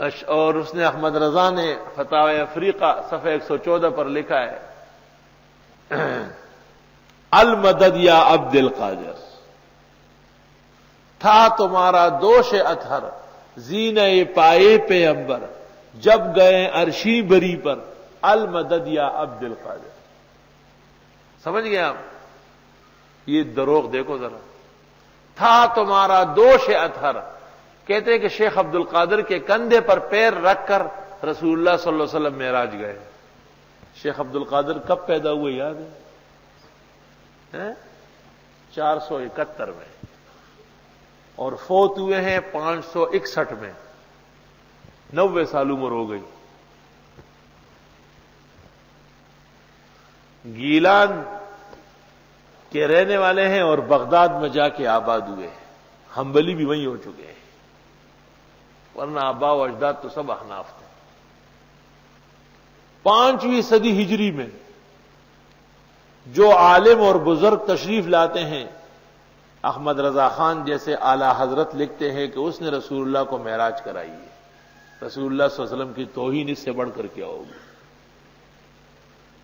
اور اس نے احمد رضا نے فتاوی افریقہ صفحہ 114 پر لکھا ہے المدد یا عبد القادر، تھا تمہارا دوش اطہر زینہ پائے پیغمبر، جب گئے عرشی بری پر المدد یا عبد القادر۔ سمجھ گئے آپ؟ یہ دروغ دیکھو ذرا، تھا تمہارا دوش اطہر، کہتے ہیں کہ شیخ عبد القادر کے کندھے پر پیر رکھ کر رسول اللہ صلی اللہ علیہ وسلم معراج گئے۔ شیخ عبد القادر کب پیدا ہوئے یاد ہے؟ 471 میں، اور فوت ہوئے ہیں 561 میں، 90 سال عمر ہو گئی۔ گیلان کے رہنے والے ہیں اور بغداد میں جا کے آباد ہوئے ہیں، حنبلی بھی وہیں ہو چکے ہیں، ورنہ آبا و اجداد تو سب احناف تھے۔ 5ویں صدی ہجری میں جو عالم اور بزرگ تشریف لاتے ہیں، احمد رضا خان جیسے اعلی حضرت لکھتے ہیں کہ اس نے رسول اللہ کو معراج کرائی ہے۔ رسول اللہ صلی اللہ علیہ وسلم کی توہین اس سے بڑھ کر کیا ہوگی؟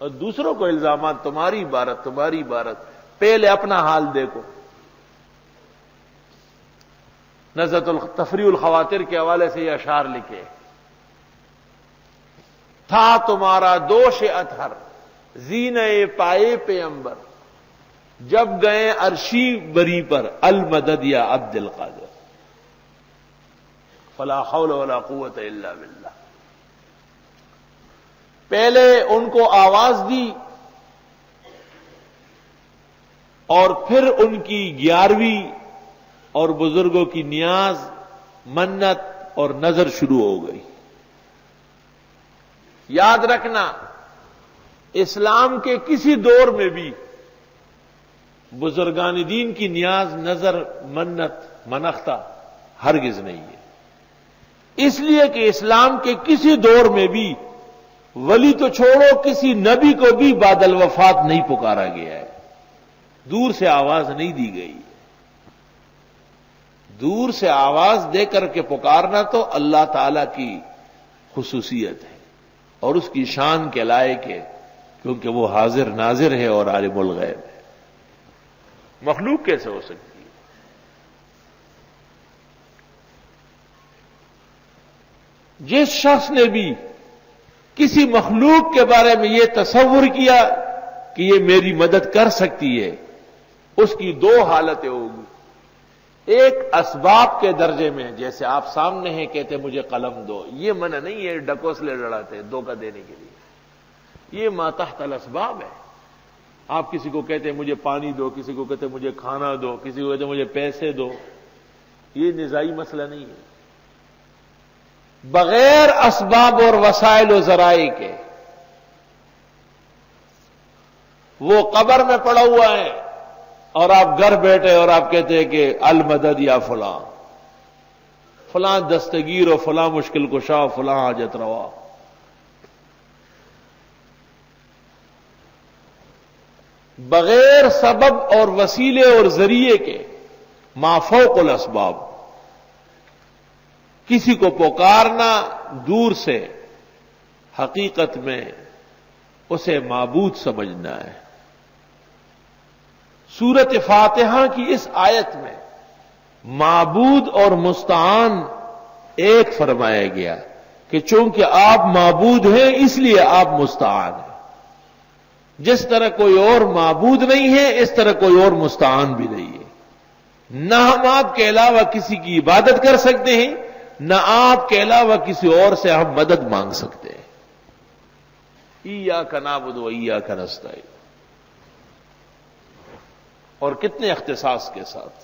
اور دوسروں کو الزامات، تمہاری عبارت تمہاری عبارت، پہلے اپنا حال دیکھو۔ نزہۃ تفریح الخواطر کے حوالے سے یہ اشعار لکھے، تھا تمہارا دوش اطہر زینہ پائے پیغمبر، جب گئے عرشی بری پر المدد یا عبد القادر، فلا حول ولا قوت الا باللہ۔ پہلے ان کو آواز دی اور پھر ان کی 11ویں اور بزرگوں کی نیاز، منت اور نظر شروع ہو گئی۔ یاد رکھنا، اسلام کے کسی دور میں بھی بزرگان دین کی نیاز، نظر، منت، منختہ ہرگز نہیں ہے، اس لیے کہ اسلام کے کسی دور میں بھی ولی تو چھوڑو، کسی نبی کو بھی بعد الوفات نہیں پکارا گیا ہے، دور سے آواز نہیں دی گئی۔ دور سے آواز دے کر کے پکارنا تو اللہ تعالی کی خصوصیت ہے اور اس کی شان کے لائق ہے، کیونکہ وہ حاضر ناظر ہے اور عالم الغیب ہے۔ مخلوق کیسے ہو سکتی ہے؟ جس شخص نے بھی کسی مخلوق کے بارے میں یہ تصور کیا کہ یہ میری مدد کر سکتی ہے، اس کی 2 حالتیں ہوگی۔ ایک اسباب کے درجے میں، جیسے آپ سامنے ہیں، کہتے مجھے قلم دو، یہ منع نہیں ہے، ڈکوسلے لڑاتے ہیں دھوکہ دینے کے لیے، یہ ما تحت الاسباب ہے۔ آپ کسی کو کہتے ہیں مجھے پانی دو، کسی کو کہتے ہیں مجھے کھانا دو، کسی کو کہتے ہیں مجھے پیسے دو، یہ نزاعی مسئلہ نہیں ہے۔ بغیر اسباب اور وسائل و ذرائع کے وہ قبر میں پڑا ہوا ہے اور آپ گھر بیٹھے اور آپ کہتے ہیں کہ المدد یا فلاں فلاں دستگیر و فلاں مشکل کشا و فلاں حاجت روا۔ بغیر سبب اور وسیلے اور ذریعے کے ما فوق الاسباب کسی کو پکارنا دور سے، حقیقت میں اسے معبود سمجھنا ہے۔ سورۃ فاتحہ کی اس آیت میں معبود اور مستعان ایک فرمایا گیا کہ چونکہ آپ معبود ہیں اس لیے آپ مستعان ہیں۔ جس طرح کوئی اور معبود نہیں ہے، اس طرح کوئی اور مستعان بھی نہیں ہے۔ نہ ہم آپ کے علاوہ کسی کی عبادت کر سکتے ہیں، نہ آپ کے علاوہ کسی اور سے ہم مدد مانگ سکتے ہیں۔ ایاک نعبد و ایاک نستعین، اور کتنے اختصاص کے ساتھ۔